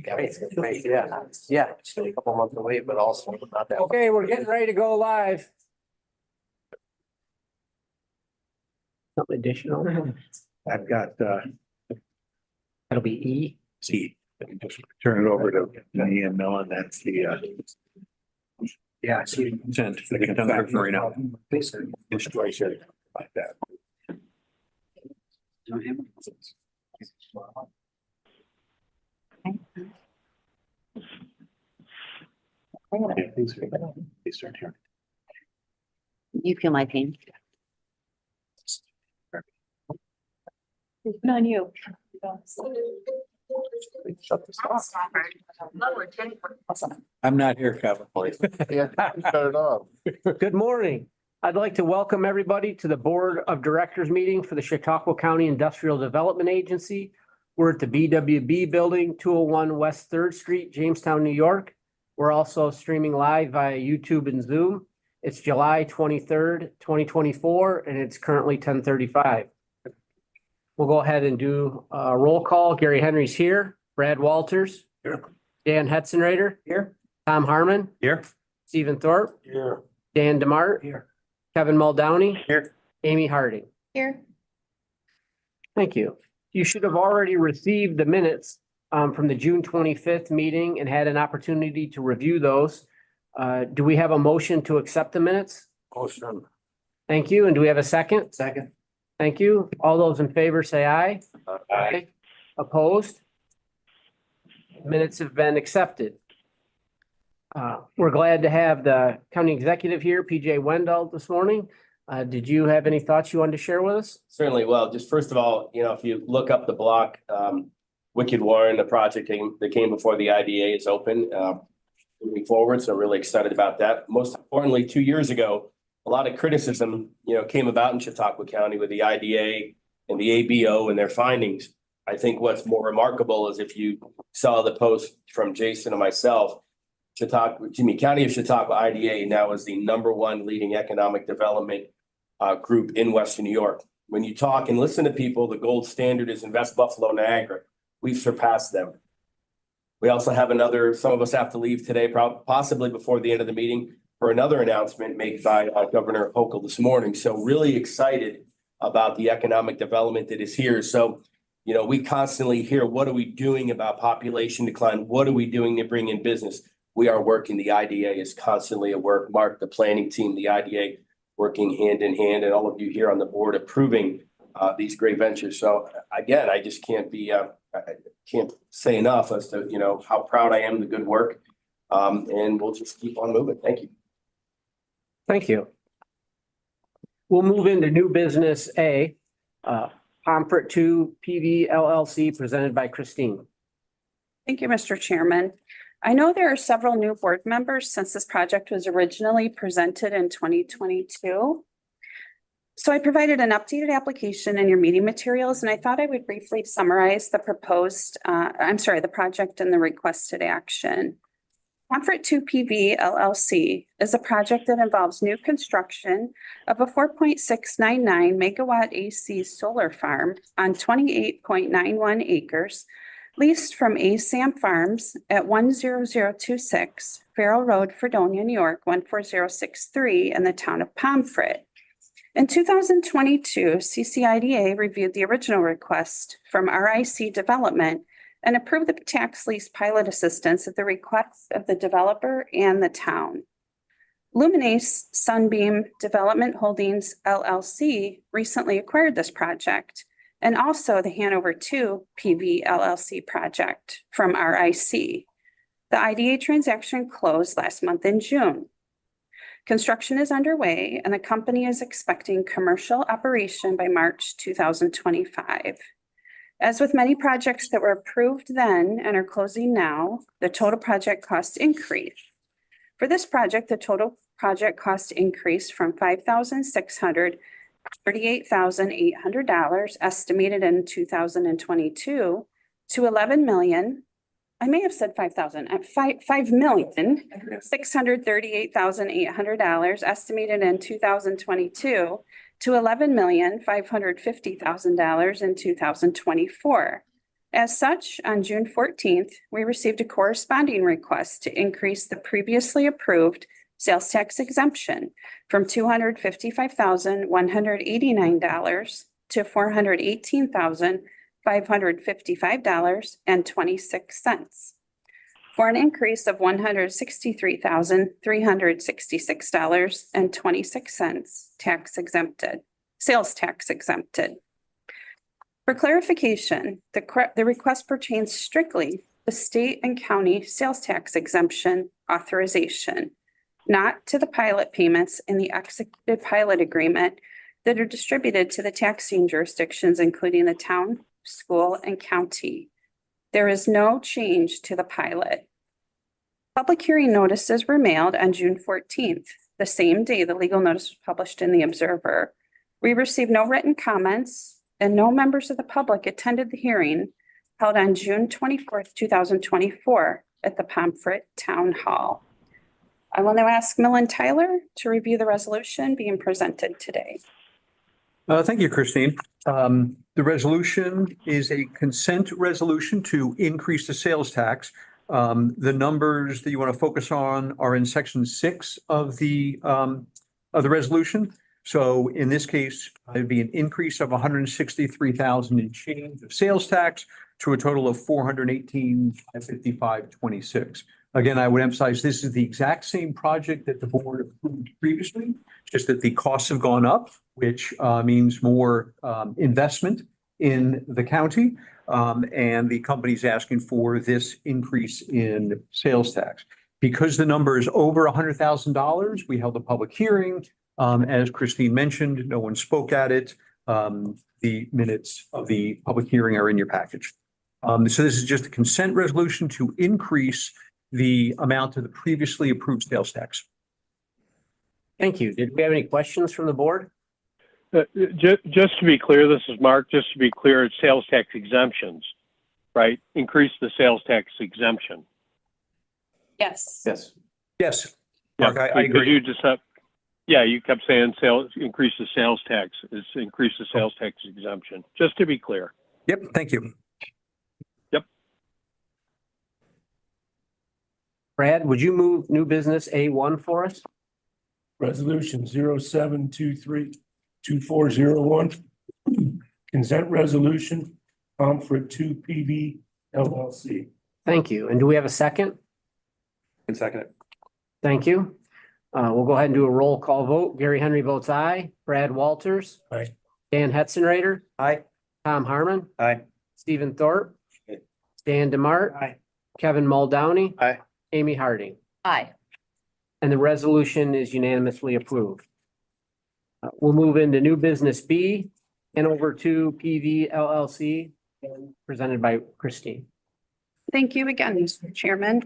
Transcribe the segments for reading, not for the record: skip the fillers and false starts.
Great, yeah, yeah, still a couple months away, but also not that. Okay, we're getting ready to go live. Something additional. I've got, That'll be E. see, just turn it over to me and Millen. That's the, Yeah, I see. consent for the consent right now. Just twice it like that. Yeah, please start here. You feel my pain. On you. I'm not here, Kevin. Yeah, shut it off. Good morning. I'd like to welcome everybody to the Board of Directors meeting for the Chautauqua County Industrial Development Agency. We're at the BWB Building, 201 West 3rd Street, Jamestown, New York. We're also streaming live via YouTube and Zoom. It's July 23rd, 2024, and it's currently 10:35. We'll go ahead and do a roll call. Gary Henry's here. Brad Walters. Here. Dan Hetzenrader. Here. Tom Harmon. Here. Stephen Thorpe. Here. Dan DeMart. Here. Kevin Muldowney. Here. Amy Harding. Here. Thank you. You should have already received the minutes from the June 25th meeting and had an opportunity to review those. Do we have a motion to accept the minutes? Motion. Thank you. And do we have a second? Second. Thank you. All those in favor say aye. Aye. Opposed? Minutes have been accepted. We're glad to have the county executive here, PJ Wendell, this morning. Did you have any thoughts you wanted to share with us? Certainly. Well, just first of all, if you look up the block, Wicked Warren, the project that came before the IDA is open, moving forward. So really excited about that. Most importantly, 2 years ago, a lot of criticism, came about in Chautauqua County with the IDA and the ABO and their findings. I think what's more remarkable is if you saw the post from Jason and myself, County of Chautauqua IDA now is the #1 leading economic development group in Western New York. When you talk and listen to people, the gold standard is in West Buffalo, Niagara. We've surpassed them. We also have some of us have to leave today, possibly before the end of the meeting, for another announcement made by Governor Hochul this morning. So really excited about the economic development that is here. So, we constantly hear, what are we doing about population decline? What are we doing to bring in business? We are working. The IDA is constantly at work. Mark, the planning team, the IDA working hand in hand, and all of you here on the board approving these great ventures. So again, I just can't say enough as to, how proud I am of the good work. And we'll just keep on moving. Thank you. Thank you. We'll move into new business A, Pomfret 2 PV LLC presented by Christine. Thank you, Mr. Chairman. I know there are several new board members since this project was originally presented in 2022. So I provided an updated application in your meeting materials, and I thought I would briefly summarize the the project and the requested action. Pomfret 2 PV LLC is a project that involves new construction of a 4.699 megawatt AC solar farm on 28.91 acres leased from ASAM Farms at 10026 Farrell Road, Fredonia, New York, 14063 in the town of Pomfret. In 2022, CCIDA reviewed the original request from RIC Development and approved the tax lease pilot assistance at the request of the developer and the town. Luminace Sunbeam Development Holdings LLC recently acquired this project, and also the Hanover 2 PV LLC project from RIC. The IDA transaction closed last month in June. Construction is underway, and the company is expecting commercial operation by March 2025. As with many projects that were approved then and are closing now, the total project cost increased. For this project, the total project cost increased from $5,600 to $38,800 estimated in 2022 to $11 million. I may have said 5,000 at $5,638,800 estimated in 2022 to $11,550,000 in 2024. As such, on June 14th, we received a corresponding request to increase the previously approved sales tax exemption from $255,189 to $418,555.26, for an increase of $163,366.26 sales tax exempted. For clarification, the request pertains strictly to state and county sales tax exemption authorization, not to the pilot payments in the executed pilot agreement that are distributed to the taxing jurisdictions, including the town, school, and county. There is no change to the pilot. Public hearing notices were mailed on June 14th, the same day the legal notice was published in the Observer. We received no written comments, and no members of the public attended the hearing held on June 24th, 2024 at the Pomfret Town Hall. I will now ask Millen Tyler to review the resolution being presented today. Thank you, Christine. The resolution is a consent resolution to increase the sales tax. The numbers that you want to focus on are in section 6 of the resolution. So in this case, it'd be an increase of $163,000 in change of sales tax to a total of $418,555.26. Again, I would emphasize this is the exact same project that the board approved previously, just that the costs have gone up, which means more investment in the county. And the company's asking for this increase in sales tax. Because the number is over $100,000, we held a public hearing. As Christine mentioned, no one spoke at it. The minutes of the public hearing are in your package. So this is just a consent resolution to increase the amount of the previously approved sales tax. Thank you. Did we have any questions from the board? Just to be clear, this is Mark, just to be clear, it's sales tax exemptions, right? Increase the sales tax exemption. Yes. Yes. Yes, Mark, I Because agree. you just have, yeah, you kept saying increase the sales tax, it's increase the sales tax exemption, just to be clear. Yep, thank you. Brad, would you move new business A1 for us? Resolution 07232401. Consent resolution, Pomfret 2 PV LLC. Thank you. And do we have a second? And second it. Thank you. We'll go ahead and do a roll call vote. Gary Henry votes aye. Brad Walters. Aye. Dan Hetzenreiter. Aye. Tom Harmon. Aye. Stephen Thorpe. Aye. Stan Demart. Aye. Kevin Muldowney. Aye. Amy Harding. Aye. And the resolution is unanimously approved. We'll move into new business B, Hanover 2 PV LLC, presented by Christine. Thank you again, Mr. Chairman.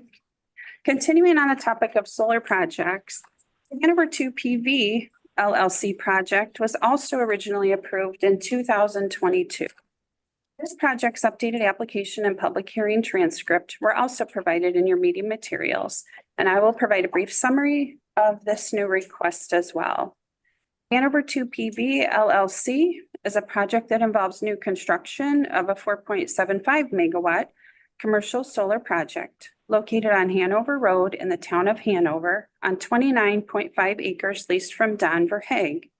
Continuing on the topic of solar projects, the Hanover 2 PV LLC project was also originally approved in 2022. This project's updated application and public hearing transcript were also provided in your meeting materials, and I will provide a brief summary of this new request as well. Hanover 2 PV LLC is a project that involves new construction of a 4.75 megawatt commercial solar project located on Hanover Road in the town of Hanover on 29.5 acres leased from Don Verhaeg.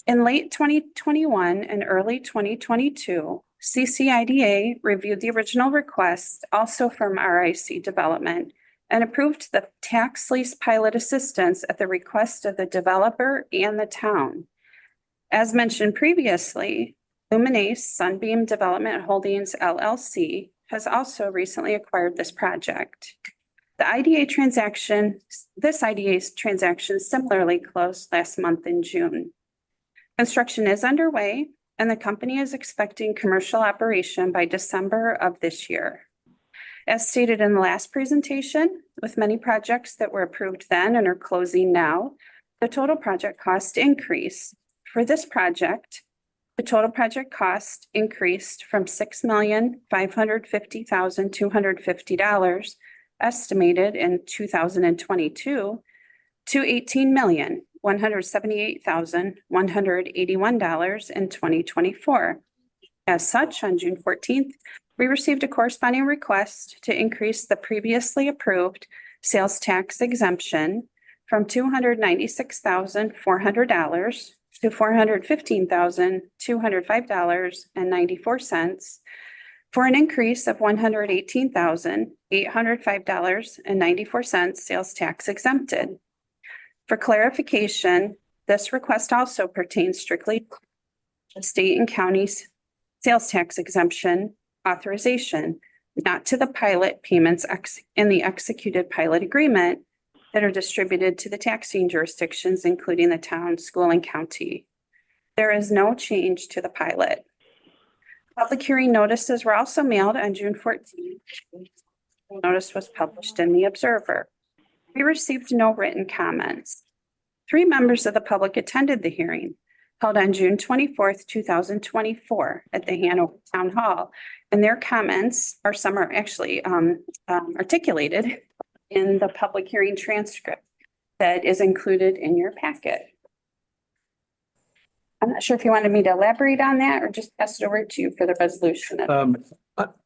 In late 2021 and early 2022, CCIDA reviewed the original request, also from RIC Development, and approved the tax lease pilot assistance at the request of the developer and the town. As mentioned previously, Luminace Sunbeam Development Holdings LLC has also recently acquired this project. This IDA transaction similarly closed last month in June. Construction is underway, and the company is expecting commercial operation by December of this year. As stated in the last presentation, with many projects that were approved then and are closing now, the total project cost increased. For this project, the total project cost increased from $6,550,250 estimated in 2022 to $18,178,181 in 2024. As such, on June 14th, We received a corresponding request to increase the previously approved sales tax exemption from $296,400 to $415,205.94 for an increase of $118,805.94 sales tax exempted. For clarification, this request also pertains strictly to state and county's sales tax exemption authorization, not to the pilot payments in the executed pilot agreement that are distributed to the taxing jurisdictions, including the town, school, and county. There is no change to the pilot. Public hearing notices were also mailed on June 14th. The notice was published in the Observer. We received no written comments. 3 members of the public attended the hearing held on June 24th, 2024 at the Hanover Town Hall, and their comments, or some are actually articulated in the public hearing transcript that is included in your packet. I'm not sure if you wanted me to elaborate on that or just pass it over to you for the resolution. I'm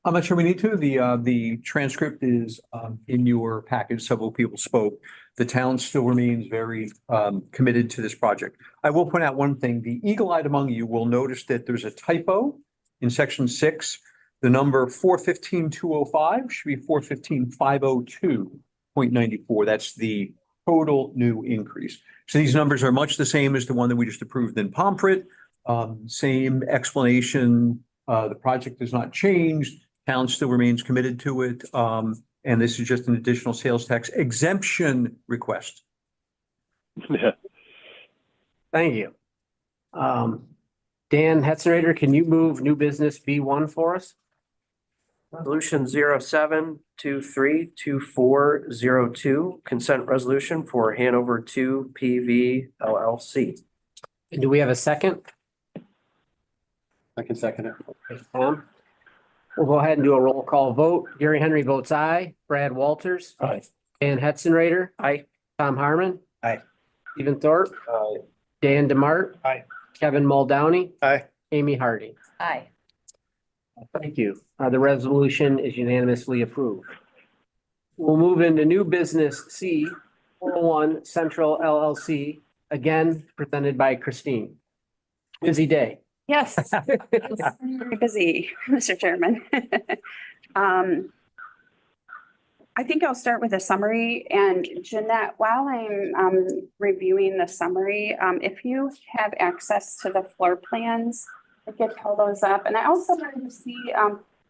not sure we need to. The transcript is in your package. Several people spoke. The town still remains very committed to this project. I will point out one thing. The eagle-eyed among you will notice that there's a typo in section 6. The number 415,205 should be 415,502.94. That's the total new increase. So these numbers are much the same as the one that we just approved in Pomfret. Same explanation. The project has not changed. Town still remains committed to it. And this is just an additional sales tax exemption request. Thank you. Dan Hetzenrader, can you move new business B1 for us? Resolution 07232402, consent resolution for Hanover 2 PV LLC. And do we have a second? I can second it. Tom? We'll go ahead and do a roll call vote. Gary Henry votes aye. Brad Walters. Aye. Dan Hetzenrader. Aye. Tom Harmon. Aye. Stephen Thorpe. Aye. Dan Demart. Aye. Kevin Muldowney. Aye. Amy Hardy. Aye. Thank you. The resolution is unanimously approved. We'll move into new business C, 401 Central LLC, again presented by Christine. Busy day. Yes. It's very busy, Mr. Chairman. I think I'll start with a summary, and Jeanette, while I'm reviewing the summary, if you have access to the floor plans, I could pull those up. And I also wanted to see,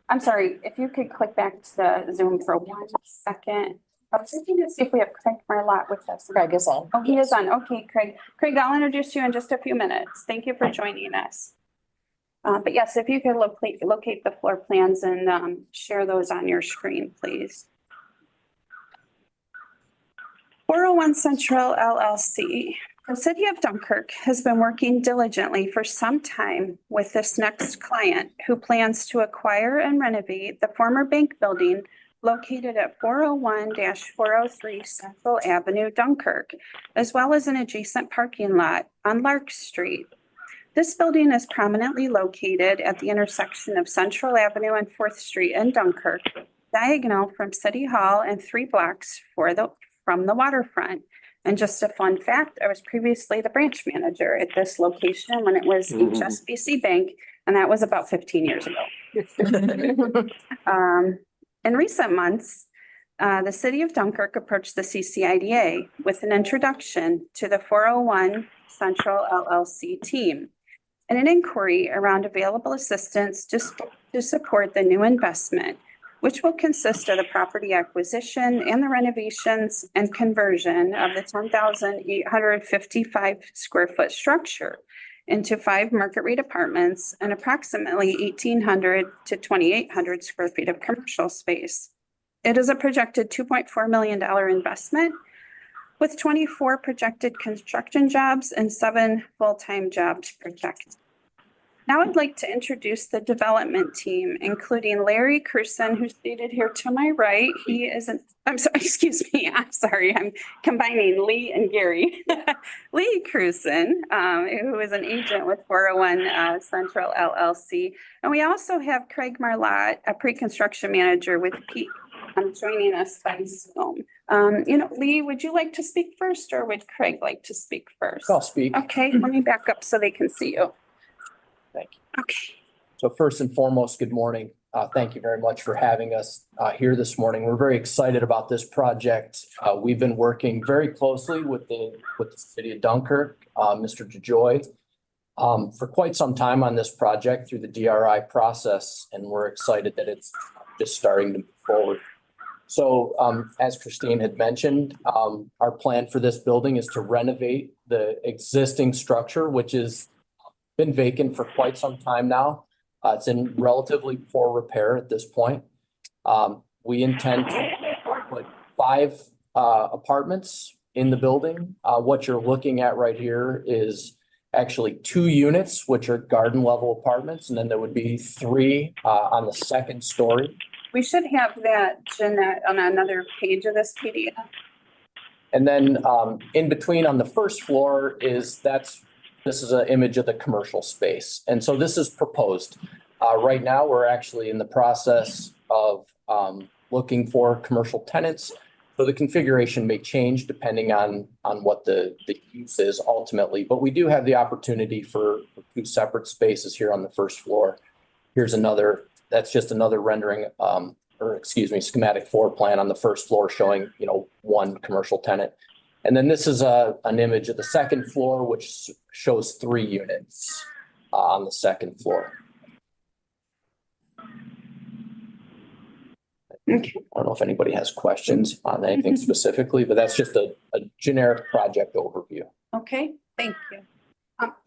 I'm sorry, if you could click back to the Zoom for 1 second. I was looking to see if we have Craig Marlott with us. Craig is on. Oh, he is on. Okay, Craig. Craig, I'll introduce you in just a few minutes. Thank you for joining us. But yes, if you could locate the floor plans and share those on your screen, please. 401 Central LLC. The City of Dunkirk has been working diligently for some time with this next client who plans to acquire and renovate the former bank building located at 401-403 Central Avenue, Dunkirk, as well as an adjacent parking lot on Lark Street. This building is prominently located at the intersection of Central Avenue and 4th Street in Dunkirk, diagonal from City Hall and 3 blocks from the waterfront. And just a fun fact, I was previously the branch manager at this location when it was HSBC Bank, and that was about 15 years ago. In recent months, the City of Dunkirk approached the CCIDA with an introduction to the 401 Central LLC team and an inquiry around available assistance to support the new investment, which will consist of the property acquisition and the renovations and conversion of the 10,855 square foot structure into 5 market rate apartments and approximately 1,800 to 2,800 square feet of commercial space. It is a projected $2.4 million investment with 24 projected construction jobs and 7 full-time jobs projected. Now I'd like to introduce the development team, including Larry Cruson, who's seated here to my right. He is I'm sorry, excuse me. I'm sorry. I'm combining Lee and Gary. Lee Cruson, who is an agent with 401 Central LLC. And we also have Craig Marlott, a pre-construction manager with Pete, joining us by Zoom. Lee, would you like to speak first or would Craig like to speak first? I'll speak. Okay, let me back up so they can see you. Thank you. Okay. So first and foremost, good morning. Thank you very much for having us here this morning. We're very excited about this project. We've been working very closely with the city of Dunkirk, Mr. DeJoy, for quite some time on this project through the DRI process, and we're excited that it's just starting to move forward. So as Christine had mentioned, our plan for this building is to renovate the existing structure, which has been vacant for quite some time now. It's in relatively poor repair at this point. We intend to put 5 apartments in the building. What you're looking at right here is actually 2 units, which are garden level apartments, and then there would be 3 on the second story. We should have that, Jeanette, on another page of this PDF. And then in between on the first floor this is an image of the commercial space. And so this is proposed. Right now, we're actually in the process of looking for commercial tenants. So the configuration may change depending on what the use is ultimately. But we do have the opportunity for 2 separate spaces here on the first floor. Here's another. That's just another rendering, schematic floor plan on the first floor showing, 1 commercial tenant. And then this is an image of the second floor, which shows 3 units on the second floor. Okay. I don't know if anybody has questions on anything specifically, but that's just a generic project overview. Okay, thank you.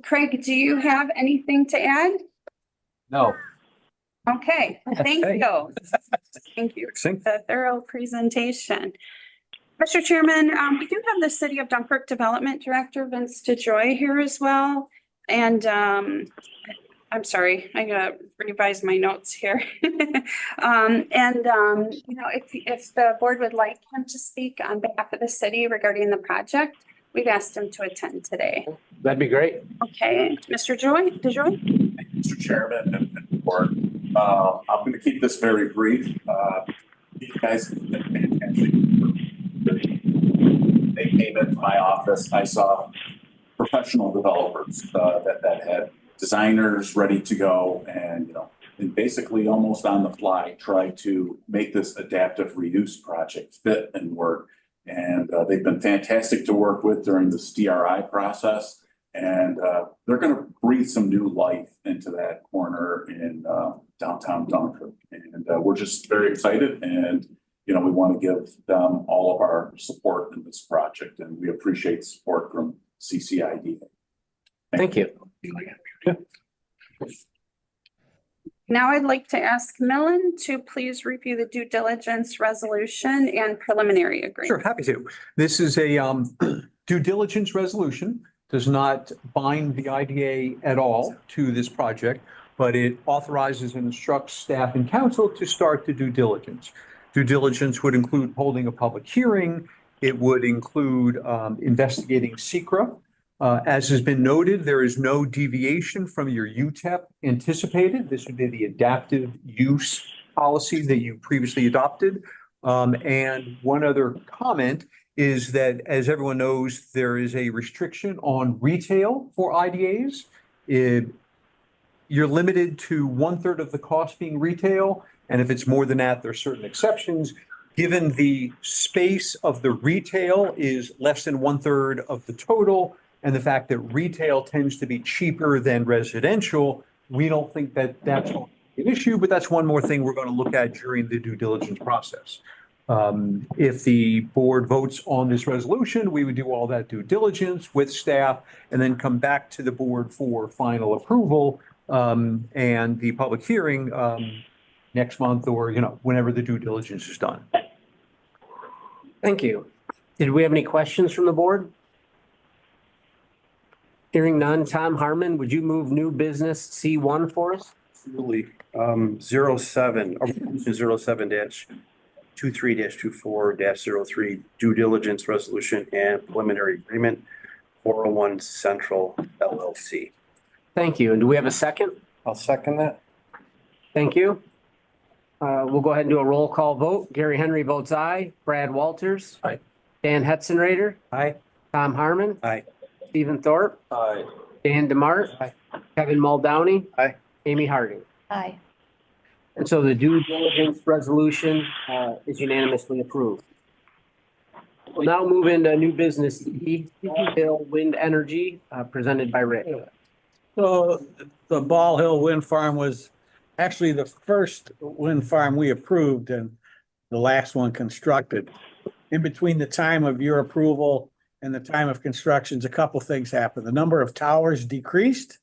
Craig, do you have anything to add? No. Okay, thank you. Thank you for the thorough presentation. Mr. Chairman, we do have the City of Dunkirk Development Director, Vince DeJoy, here as well. And I'm sorry, I gotta revise my notes here. If the board would like him to speak on behalf of the city regarding the project, we've asked him to attend today. That'd be great. Okay, Mr. DeJoy? Mr. Chairman and board. I'm going to keep this very brief. You guys have been fantastic. They came into my office. I saw professional developers that had designers ready to go and basically almost on the fly try to make this adaptive reuse project fit and work. And they've been fantastic to work with during this DRI process. And they're going to breathe some new life into that corner in downtown Dunkirk. And we're just very excited. And, we want to give them all of our support in this project. And we appreciate support from CCIDA. Thank you. Now I'd like to ask Millen to please review the due diligence resolution and preliminary agreement. Sure, happy to. This is a due diligence resolution. Does not bind the IDA at all to this project, but it authorizes and instructs staff and council to start the due diligence. Due diligence would include holding a public hearing. It would include investigating SECRA. As has been noted, there is no deviation from your UTEP anticipated. This would be the adaptive use policy that you previously adopted. And one other comment is that, as everyone knows, there is a restriction on retail for IDAs. You're limited to 1/3 of the cost being retail. And if it's more than that, there are certain exceptions. Given the space of the retail is less than 1/3 of the total, and the fact that retail tends to be cheaper than residential, we don't think that that's an issue, but that's one more thing we're going to look at during the due diligence process. If the board votes on this resolution, we would do all that due diligence with staff and then come back to the board for final approval and the public hearing next month or, whenever the due diligence is done. Thank you. Did we have any questions from the board? Hearing none. Tom Harmon, would you move new business C1 for us? Absolutely. 07-23-24-03 due diligence resolution and preliminary agreement 401 Central LLC. Thank you. And do we have a second? I'll second that. Thank you. We'll go ahead and do a roll call vote. Gary Henry votes aye. Brad Walters. Aye. Dan Hetzenrader. Aye. Tom Harmon. Aye. Stephen Thorpe. Aye. Dan Demart. Aye. Kevin Muldowney. Aye. Amy Harding. Aye. And so the due diligence resolution is unanimously approved. We'll now move into new business E, Hill Wind Energy, presented by Rick. So the Ball Hill Wind Farm was actually the first wind farm we approved and the last one constructed. In between the time of your approval and the time of constructions, a couple things happened. The number of towers decreased,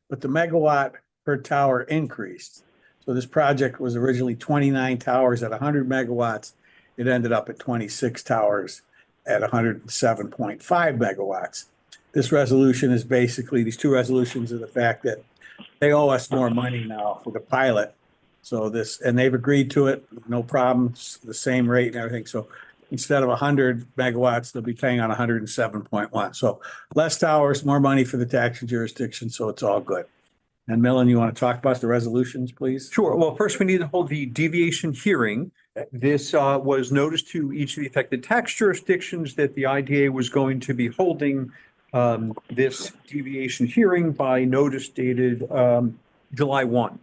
but the megawatt per tower increased. So this project was originally 29 towers at 100 megawatts. It ended up at 26 towers at 107.5 megawatts. This resolution is basically, these two resolutions are the fact that they owe us more money now for the pilot. So this, and they've agreed to it, no problems, the same rate and everything. So instead of 100 megawatts, they'll be paying on 107.1. So less towers, more money for the taxing jurisdiction. So it's all good. And Millen, you want to talk about the resolutions, please? Sure. Well, first we need to hold the deviation hearing. This was noticed to each of the affected tax jurisdictions that the IDA was going to be holding this deviation hearing by notice dated July 1.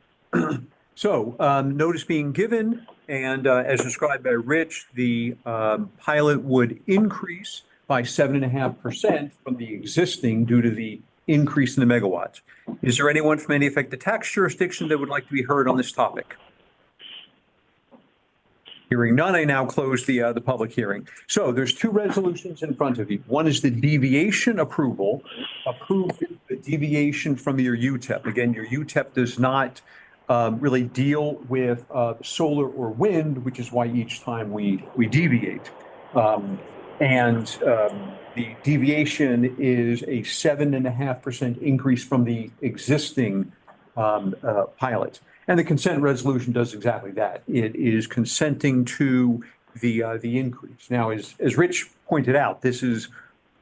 So notice being given, and as described by Rich, the pilot would increase by 7.5% from the existing due to the increase in the megawatts. Is there anyone from any affected tax jurisdiction that would like to be heard on this topic? Hearing none, I now close the public hearing. So there's two resolutions in front of you. One is the deviation approval. Approve the deviation from your UTEP. Again, your UTEP does not really deal with solar or wind, which is why each time we deviate. The deviation is a 7.5% increase from the existing pilot. And the consent resolution does exactly that. It is consenting to the increase. Now, as Rich pointed out, this is,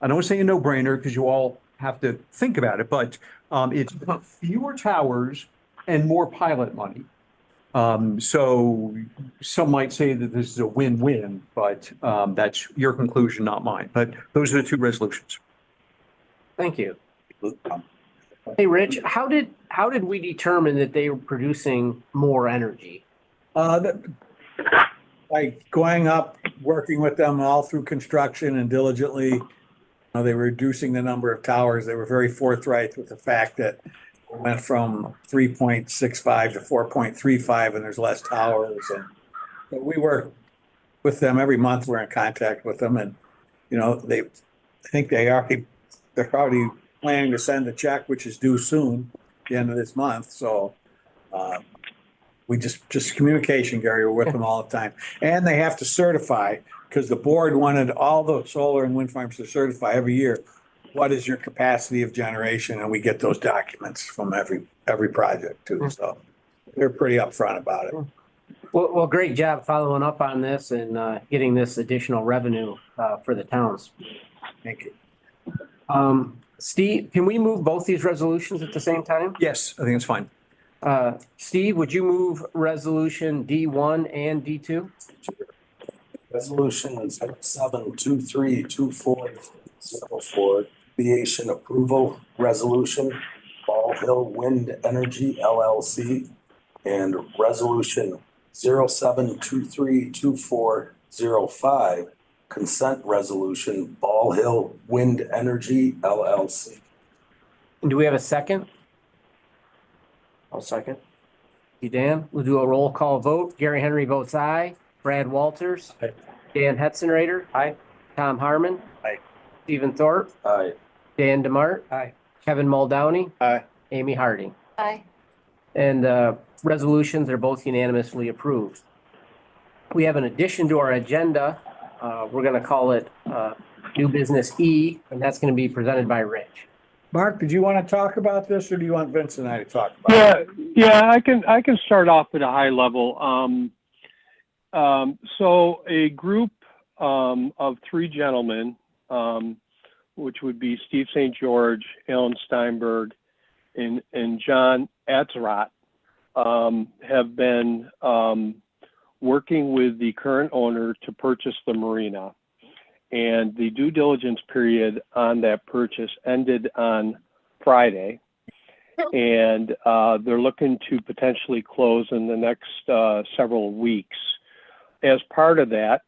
I don't want to say a no-brainer because you all have to think about it, but it's fewer towers and more pilot money. So some might say that this is a win-win, but that's your conclusion, not mine. But those are the two resolutions. Thank you. Hey, Rich, how did we determine that they were producing more energy? Like going up, working with them all through construction and diligently, they were reducing the number of towers. They were very forthright with the fact that it went from 3.65 to 4.35 and there's less towers. And but we work with them every month. We're in contact with them, and I think they're already planning to send a check, which is due soon, at the end of this month. So we just communication, Gary. We're with them all the time, and they have to certify because the board wanted all the solar and wind farms to certify every year. What is your capacity of generation? And we get those documents from every project too. So they're pretty upfront about it. Well, great job following up on this and getting this additional revenue for the towns. Thank you. Steve, can we move both these resolutions at the same time? Yes, I think it's fine. Steve, would you move resolution D1 and D2? Resolution 07-23-24-04, deviation approval resolution, Ball Hill Wind Energy LLC, and resolution 07-23-24-05, consent resolution, Ball Hill Wind Energy LLC. And do we have a second? I'll second. You, Dan? We'll do a roll call vote. Gary Henry votes aye. Brad Walters. Aye. Dan Hetzenrader. Aye. Tom Harmon. Aye. Stephen Thorpe. Aye. Dan Demart. Aye. Kevin Muldowney. Aye. Amy Harding. Aye. And resolutions are both unanimously approved. We have an addition to our agenda. We're going to call it new business E, and that's going to be presented by Rich. Mark, did you want to talk about this or do you want Vince and I to talk about it? Yeah, I can start off at a high level. So a group of three gentlemen, which would be Steve St. George, Alan Steinberg, and John Atzrott, have been working with the current owner to purchase the marina. And the due diligence period on that purchase ended on Friday. And they're looking to potentially close in the next several weeks. As part of that,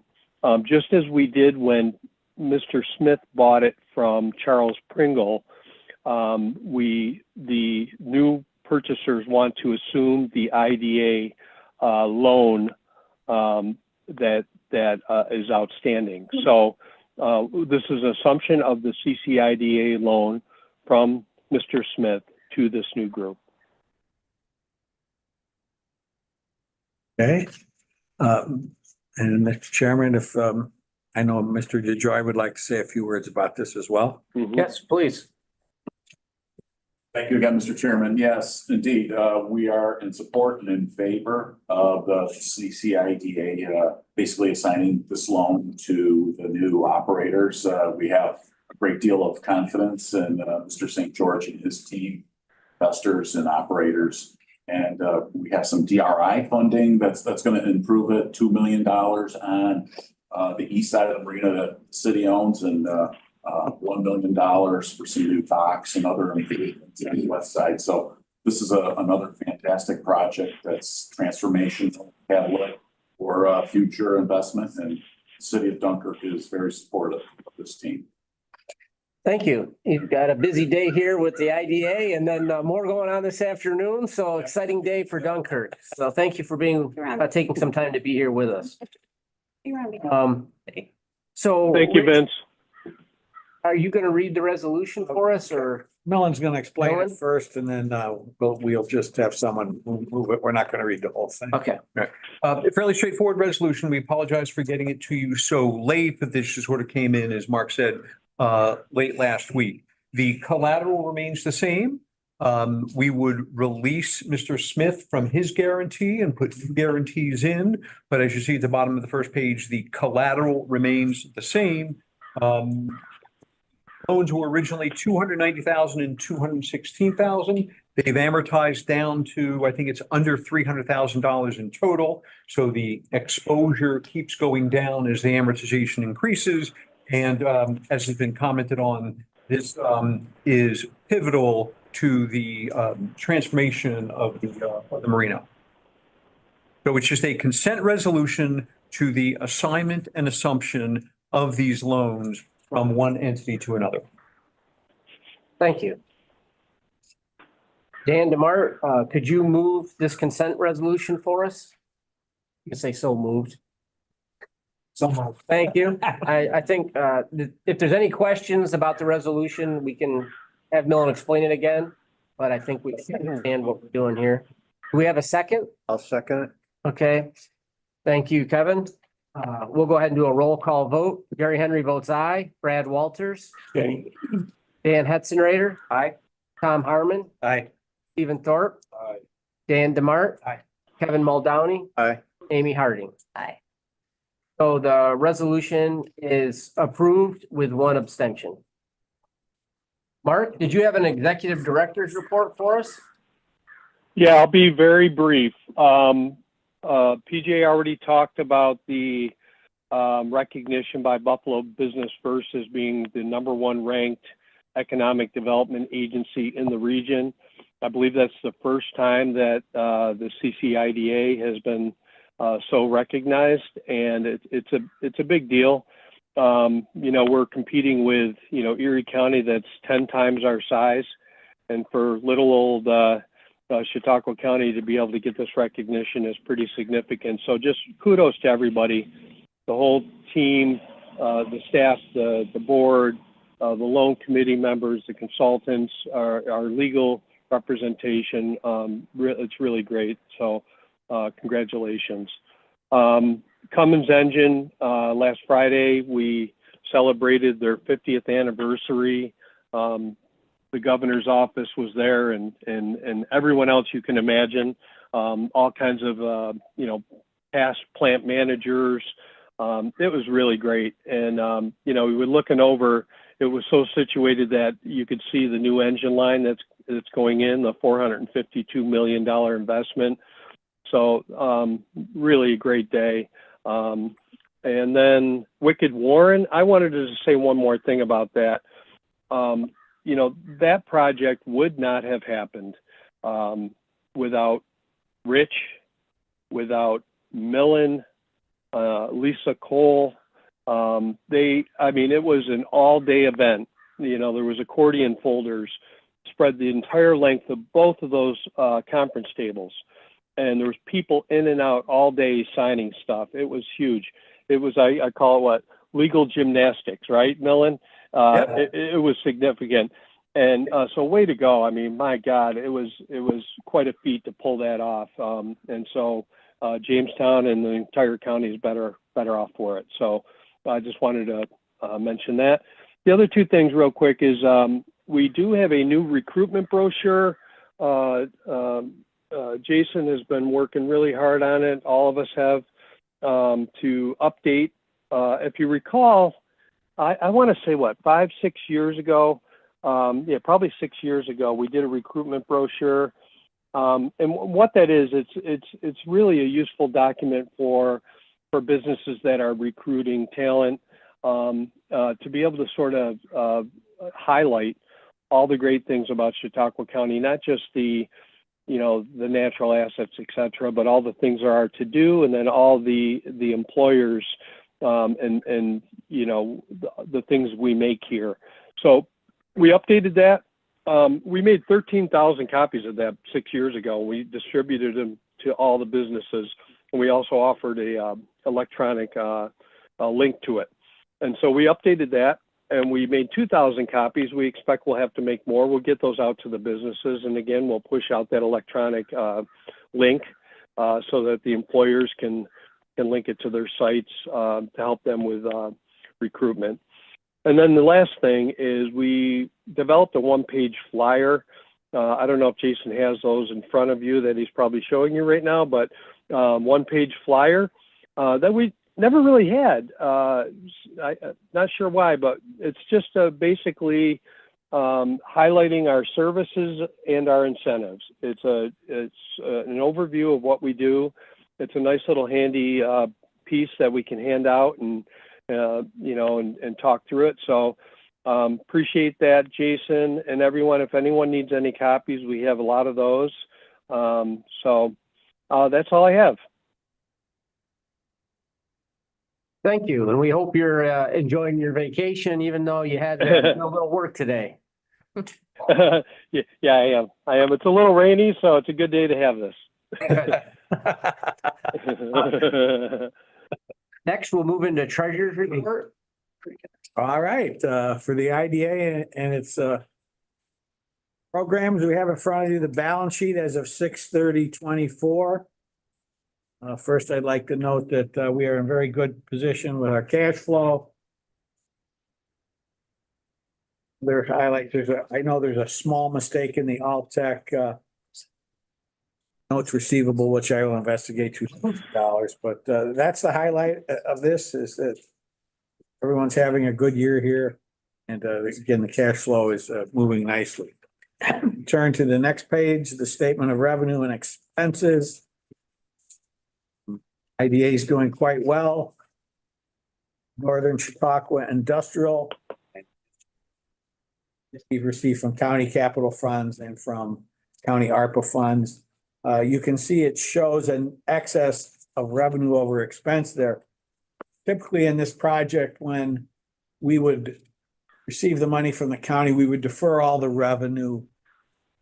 just as we did when Mr. Smith bought it from Charles Pringle, the new purchasers want to assume the IDA loan that is outstanding. So this is an assumption of the CCIDA loan from Mr. Smith to this new group. Okay. And Mr. Chairman, if I know Mr. DeJoy would like to say a few words about this as well. Yes, please. Thank you again, Mr. Chairman. Yes, indeed. We are in support and in favor of the CCIDA basically assigning this loan to the new operators. We have a great deal of confidence in Mr. St. George and his team, investors and operators. And we have some DRI funding that's going to improve it, $2 million on the east side of the marina that the city owns, and $1 million for some new docks and other improvements on the west side. So this is another fantastic project that's transformational catalyst for future investment, and the city of Dunkirk is very supportive of this team. Thank you. You've got a busy day here with the IDA and then more going on this afternoon. So exciting day for Dunkirk. So thank you for being, taking some time to be here with us. So. Thank you, Vince. Are you going to read the resolution for us, or? Melon's going to explain it first, and then we'll just have someone move it. We're not going to read the whole thing. Okay. Right. A fairly straightforward resolution. We apologize for getting it to you so late, but this just sort of came in, as Mark said, late last week. The collateral remains the same. We would release Mr. Smith from his guarantee and put new guarantees in. But as you see at the bottom of the first page, the collateral remains the same. Loans were originally $290,000 and $216,000. They've amortized down to, I think it's under $300,000 in total. So the exposure keeps going down as the amortization increases. And as has been commented on, this is pivotal to the transformation of the marina. So it's just a consent resolution to the assignment and assumption of these loans from one entity to another. Thank you. Dan DeMar, could you move this consent resolution for us? You can say so moved. So moved. Thank you. I think if there's any questions about the resolution, we can have Millen explain it again, but I think we understand what we're doing here. Do we have a second? I'll second it. Okay. Thank you, Kevin. We'll go ahead and do a roll call vote. Gary Henry votes aye. Brad Walters. Okay. Dan Hetzenrader. Aye. Tom Harmon. Aye. Stephen Thorpe. Aye. Dan DeMart. Aye. Kevin Muldowney. Aye. Amy Harding. Aye. So the resolution is approved with one abstention. Mark, did you have an executive director's report for us? Yeah, I'll be very brief. PJ already talked about the recognition by Buffalo Business First as being the #1 ranked economic development agency in the region. I believe that's the first time that the CCIDA has been so recognized, and it's a big deal. You know, we're competing with, you know, Erie County that's 10 times our size, and for little old Chautauqua County to be able to get this recognition is pretty significant. So just kudos to everybody, the whole team, the staff, the board, the loan committee members, the consultants, our legal representation. It's really great. So congratulations. Cummins Engine, last Friday, we celebrated their 50th anniversary. the governor's office was there and everyone else you can imagine, all kinds of, past plant managers. It was really great. And, we were looking over, it was so situated that you could see the new engine line that's going in, the $452 million investment. So really a great day. And then Wicked Warren, I wanted to say one more thing about that. That project would not have happened without Rich, without Millen, Lisa Cole. It was an all-day event. There was accordion folders spread the entire length of both of those conference tables. And there was people in and out all day signing stuff. It was huge. It was, I call it legal gymnastics, right, Millen? It was significant. And so way to go. I mean, my God, it was quite a feat to pull that off. And so Jamestown and the entire county is better off for it. So I just wanted to mention that. The other two things real quick is we do have a new recruitment brochure. Jason has been working really hard on it. All of us have to update. If you recall, I want to say 5-6 years ago, probably 6 years ago, we did a recruitment brochure. And what that is, it's really a useful document for businesses that are recruiting talent to be able to sort of highlight all the great things about Chautauqua County, not just the natural assets, et cetera, but all the things there are to do, and then all the employers and the things we make here. So we updated that. We made 13,000 copies of that 6 years ago. We distributed them to all the businesses, and we also offered a electronic link to it. And so we updated that, and we made 2,000 copies. We expect we'll have to make more. We'll get those out to the businesses, and again, we'll push out that electronic link so that the employers can link it to their sites to help them with recruitment. And then the last thing is we developed a one-page flyer. I don't know if Jason has those in front of you that he's probably showing you right now, but one-page flyer that we never really had. Not sure why, but it's just basically highlighting our services and our incentives. It's an overview of what we do. It's a nice little handy piece that we can hand out and talk through it. So appreciate that, Jason, and everyone. If anyone needs any copies, we have a lot of those. So that's all I have. Thank you. And we hope you're enjoying your vacation, even though you had a little work today. Yeah, I am. It's a little rainy, so it's a good day to have this. Next, we'll move into treasurer's report. All right, for the IDA and its programs, we have in front of you the balance sheet as of 6/30/24. First, I'd like to note that we are in very good position with our cash flow. There's highlights. I know there's a small mistake in the Alltech notes receivable, which I will investigate $2,000. But that's the highlight of this, is that everyone's having a good year here. And again, the cash flow is moving nicely. Turn to the next page, the statement of revenue and expenses. IDA is doing quite well. Northern Chautauqua Industrial. We've received from county capital funds and from county ARPA funds. You can see it shows an excess of revenue over expense there. Typically in this project, when we would receive the money from the county, we would defer all the revenue.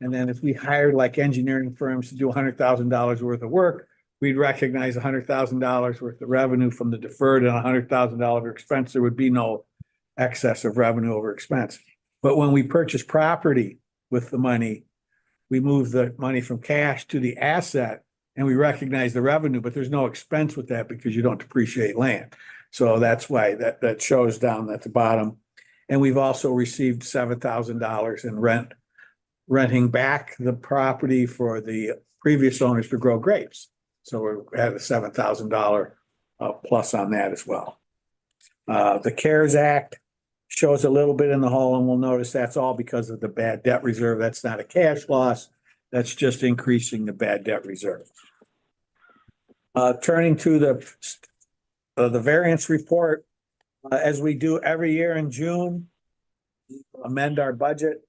And then if we hired like engineering firms to do $100,000 worth of work, we'd recognize $100,000 worth of revenue from the deferred and $100,000 expense. There would be no excess of revenue over expense. But when we purchase property with the money, we move the money from cash to the asset and we recognize the revenue, but there's no expense with that because you don't depreciate land. So that's why that shows down at the bottom. And we've also received $7,000 in rent renting back the property for the previous owners to grow grapes. So we're at a $7,000 plus on that as well. The CARES Act shows a little bit in the hole, and we'll notice that's all because of the bad debt reserve. That's not a cash loss. That's just increasing the bad debt reserve. Turning to the variance report, as we do every year in June, amend our budget.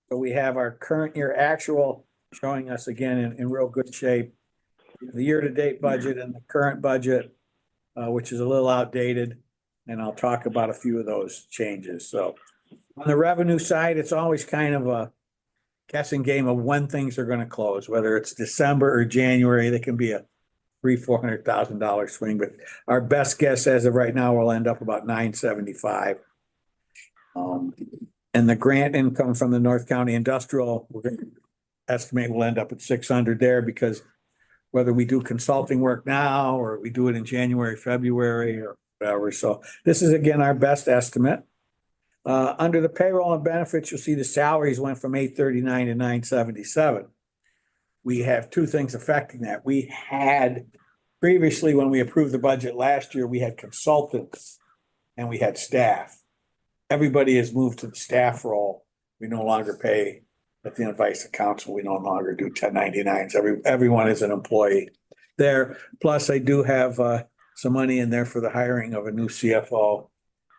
So we have our current year actual showing us again in real good shape. The year-to-date budget and the current budget, which is a little outdated, and I'll talk about a few of those changes. So on the revenue side, it's always kind of a guessing game of when things are going to close, whether it's December or January. They can be a $400,000 swing, but our best guess as of right now will end up about $975. And the grant income from the North County Industrial, we're going to estimate will end up at 600 there, because whether we do consulting work now or we do it in January, February, or whatever. So this is again our best estimate. Under the payroll and benefits, you'll see the salaries went from 839 to 977. We have two things affecting that. We had previously, when we approved the budget last year, we had consultants and we had staff. Everybody has moved to the staff role. We no longer pay at the advice of council. We no longer do 1099s. Everyone is an employee there. Plus, I do have some money in there for the hiring of a new CFO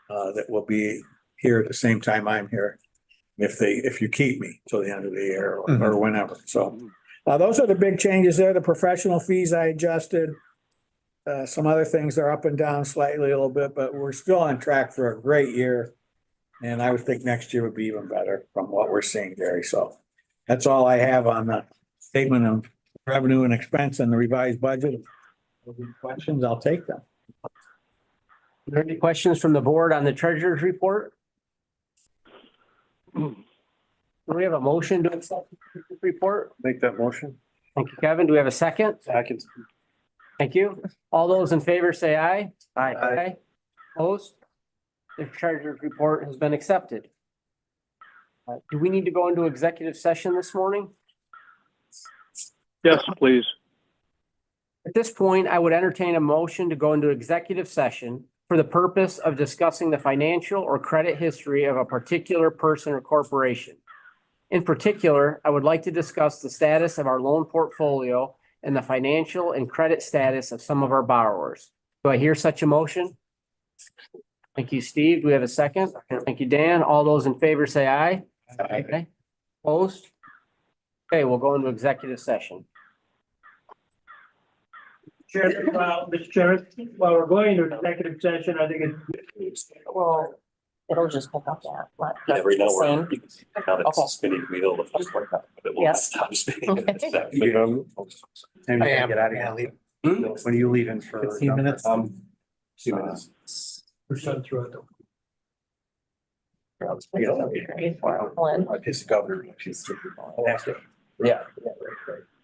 that will be here at the same time I'm here, if you keep me till the end of the year or whenever. So those are the big changes there. The professional fees I adjusted. Some other things are up and down slightly a little bit, but we're still on track for a great year. And I would think next year would be even better from what we're seeing, Gary. So that's all I have on the statement of revenue and expense and the revised budget. If there are questions, I'll take them. Are there any questions from the board on the treasurer's report? Do we have a motion to accept the report? Make that motion. Thank you, Kevin. Do we have a second? Second. Thank you. All those in favor say aye. Aye. Opposed? The treasurer's report has been accepted. Do we need to go into executive session this morning? Yes, please. At this point, I would entertain a motion to go into executive session for the purpose of discussing the financial or credit history of a particular person or corporation. In particular, I would like to discuss the status of our loan portfolio and the financial and credit status of some of our borrowers. Do I hear such a motion? Thank you, Steve. Do we have a second? Thank you, Dan. All those in favor say aye. Aye. Opposed? Okay, we'll go into executive session. Mr. Chairman, while we're going into executive session, I think it's. Well, it'll just pick up that. Every now Same. and now Okay. it's spinning wheel of the work up, but it will Yes. stop spinning. Okay. Time to get out of here. When are you leaving for? 15 minutes. 2 minutes. We're shut through it. One. I kissed the governor. Yeah.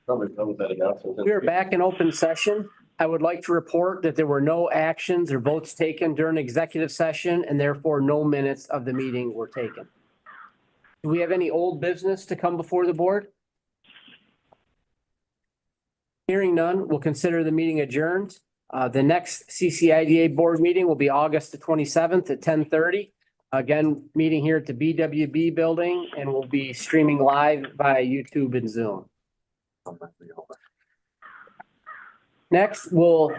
That announcement. We are back in open session. I would like to report that there were no actions or votes taken during executive session, and therefore no minutes of the meeting were taken. Do we have any old business to come before the board? Hearing none, we'll consider the meeting adjourned. The next CCIDA board meeting will be August the 27th at 10:30. Again, meeting here at the BWB Building, and we'll be streaming live via YouTube and Zoom. Next, we'll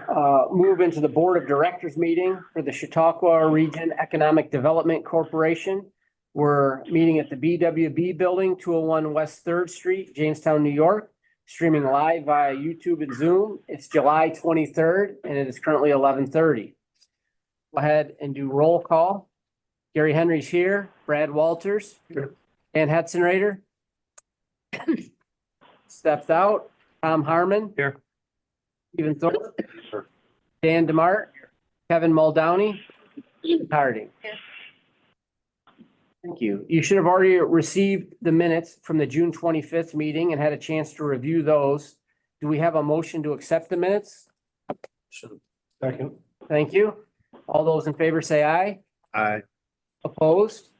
move into the Board of Directors meeting for the Chautauqua Region Economic Development Corporation. We're meeting at the BWB Building, 201 West 3rd Street, Jamestown, New York, streaming live via YouTube and Zoom. It's July 23rd, and it is currently 11:30. Go ahead and do roll call. Gary Henry's here, Brad Walters, Dan Hetzenrader. Stepped out, Tom Harmon. Here. Stephen Thorpe. Dan DeMart, Kevin Muldowney, Harding. Thank you. You should have already received the minutes from the June 25th meeting and had a chance to review those. Do we have a motion to accept the minutes? Second. Thank you. All those in favor say aye. Aye. Opposed?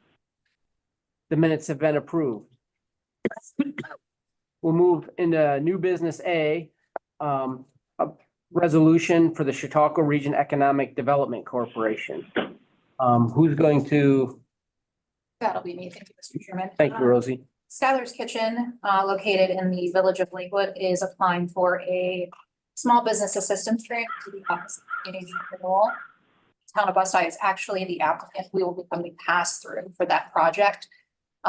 The minutes have been approved. We'll move into new business A, a resolution for the Chautauqua Region Economic Development Corporation. Who's going to, That'll be me. Thank you, Mr. Chairman. thank you, Rosie. Skylar's Kitchen, located in the village of Lakewood, is applying for a small business assistance grant to the Office of Community Renewal. Town of Bust is actually the applicant. We will become the pass-through for that project.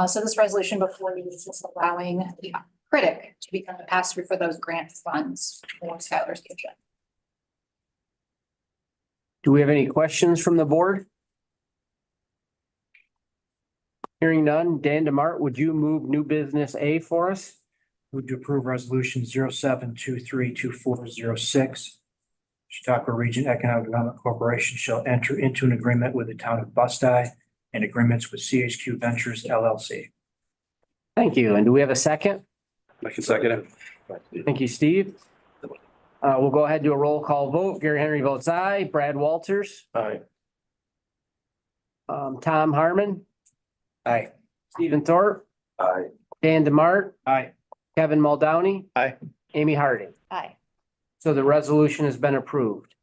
So this resolution before you is just allowing the CREDC to become the pass-through for those grant funds for Skylar's Kitchen. Do we have any questions from the board? Hearing none, Dan DeMart, would you move new business A for us? Move to approve resolution 07232406. Chautauqua Region Economic Development Corporation shall enter into an agreement with the town of Busti and agreements with CHQ Ventures LLC. Thank you. And do we have a second? I can second it. Thank you, Steve. We'll go ahead and do a roll call vote. Gary Henry votes aye. Brad Walters. Aye. Tom Harmon. Aye. Stephen Thorpe. Aye. Dan DeMart. Aye. Kevin Muldowney. Aye. Amy Harding. Aye. So the resolution has been approved.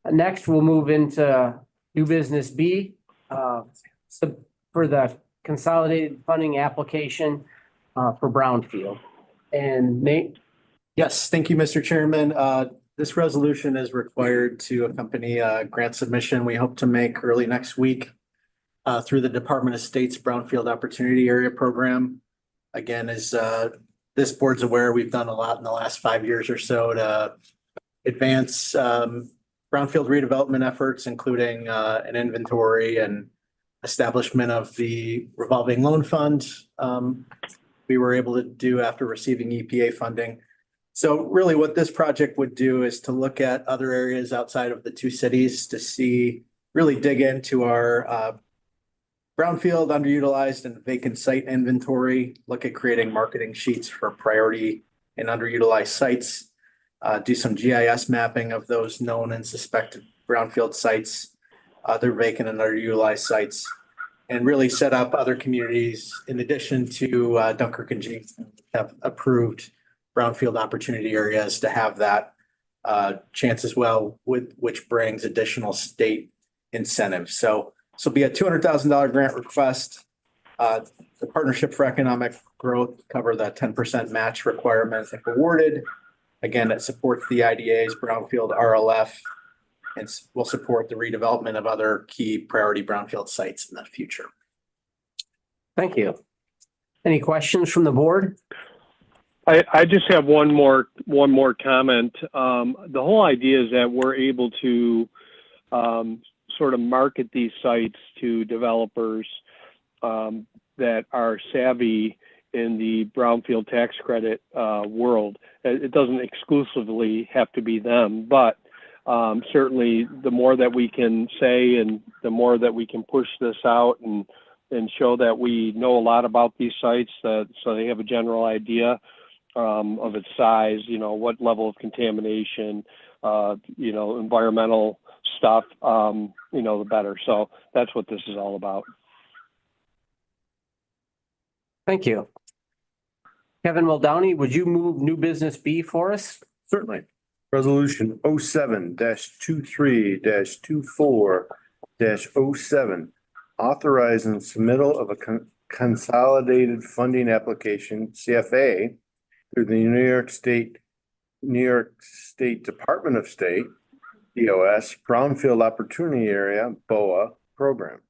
Next, we'll move into new business B, for the consolidated funding application for Brownfield. And Nate? Yes, thank you, Mr. Chairman. This resolution is required to accompany a grant submission we hope to make early next week through the Department of State's Brownfield Opportunity Area Program. Again, as this board's aware, we've done a lot in the last 5 years or so to advance brownfield redevelopment efforts, including an inventory and establishment of the revolving loan fund we were able to do after receiving EPA funding. So really what this project would do is to look at other areas outside of the two cities to see, really dig into our brownfield, underutilized and vacant site inventory, look at creating marketing sheets for priority and underutilized sites, do some GIS mapping of those known and suspected brownfield sites, other vacant and underutilized sites, and really set up other communities in addition to Dunkirk and Jamestown have approved brownfield opportunity areas to have that chance as well, with which brings additional state incentives. So this will be a $200,000 grant request. The Partnership for Economic Growth cover the 10% match requirement if awarded. Again, it supports the IDA's brownfield RLF and will support the redevelopment of other key priority brownfield sites in the future. Thank you. Any questions from the board? I just have one more comment. The whole idea is that we're able to sort of market these sites to developers that are savvy in the brownfield tax credit world. It doesn't exclusively have to be them, but certainly the more that we can say and the more that we can push this out and show that we know a lot about these sites, so they have a general idea of its size, what level of contamination, environmental stuff, the better. So that's what this is all about. Thank you. Kevin Muldowney, would you move new business B for us? Certainly. Resolution 07-23-24-07, authorizing submittal of a consolidated funding application, CFA, through the New York State Department of State, DOS, Brownfield Opportunity Area, BOA program.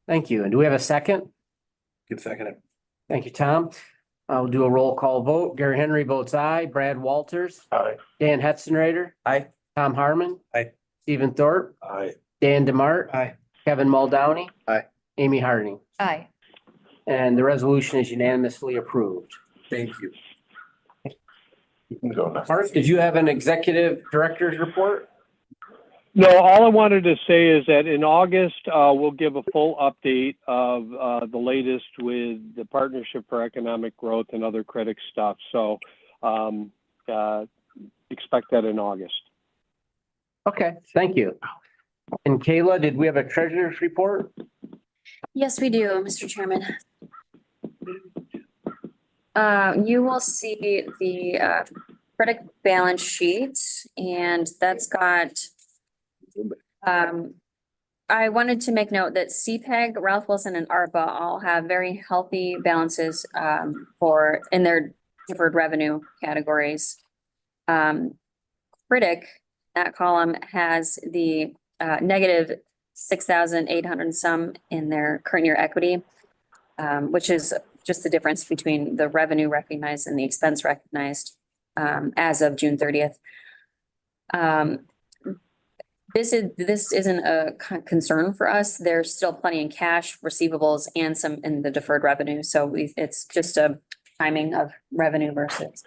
Thank you. And do we have a second? Get seconded. Thank you, Tom. I'll do a roll call vote. Gary Henry votes aye. Brad Walters. Aye. Dan Hetzenrader. Aye. Tom Harmon. Aye. Stephen Thorpe. Aye. Dan DeMart. Aye. Kevin Muldowney. Aye. Amy Harding. Aye. And the resolution is unanimously approved. Thank you. You can go now. Mark, did you have an executive director's report? No, all I wanted to say is that in August, we'll give a full update of the latest with the Partnership for Economic Growth and other CREDC stuff. So expect that in August. Okay, thank you. And Kayla, did we have a treasurer's report? Yes, we do, Mr. Chairman. You will see the credit balance sheet, and that's got I wanted to make note that CPEG, Ralph Wilson, and ARPA all have very healthy balances in their deferred revenue categories. CREDC, that column has the negative 6,800 some in their current year equity, which is just the difference between the revenue recognized and the expense recognized as of June 30th. This isn't a concern for us. There's still plenty in cash, receivables, and some in the deferred revenue. So it's just a timing of revenue versus.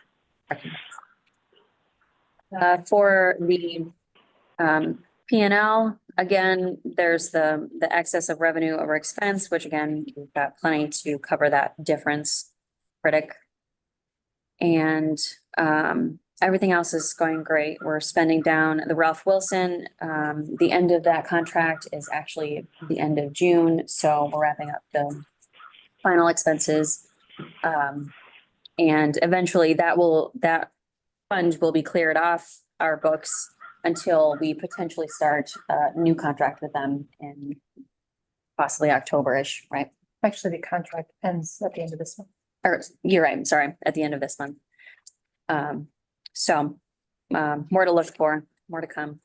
For the P&L, again, there's the excess of revenue over expense, which again, we've got plenty to cover that difference. CREDC. And everything else is going great. We're spending down the Ralph Wilson. The end of that contract is actually the end of June. So we're wrapping up the final expenses. And eventually that fund will be cleared off our books until we potentially start a new contract with them in possibly October-ish, right? Actually, the contract ends at the end of this month. Or you're right, sorry, at the end of this month. More to look for, more to come.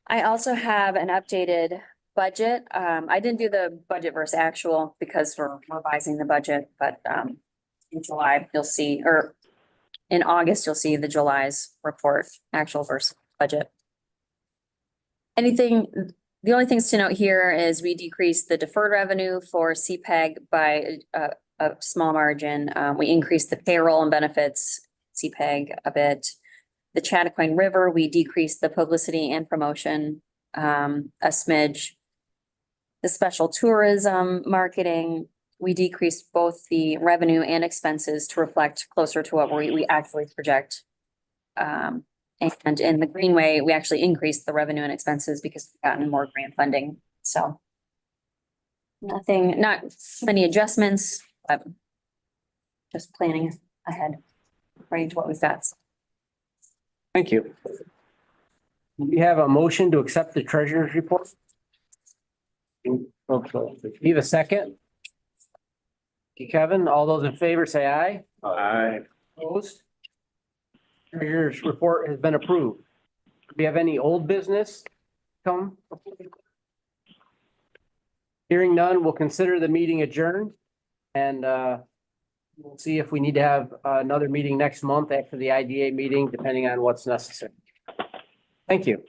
I also have an updated budget. I didn't do the budget versus actual because we're revising the budget, but in July, you'll see, or in August, you'll see the July's report, actual versus budget. The only things to note here is we decreased the deferred revenue for CPEG by a small margin. We increased the payroll and benefits CPEG a bit. The Chautauqua River, we decreased the publicity and promotion a smidge. The special tourism marketing, we decreased both the revenue and expenses to reflect closer to what we actually project. And in the Greenway, we actually increased the revenue and expenses because we've gotten more grant funding. So not many adjustments, but just planning ahead, according to what we've got. Thank you. We have a motion to accept the treasurer's report. Need a second? Thank you, Kevin. All those in favor say aye. Aye. Opposed? Treasurer's report has been approved. Do we have any old business come? Hearing none, we'll consider the meeting adjourned. And we'll see if we need to have another meeting next month after the IDA meeting, depending on what's necessary. Thank you.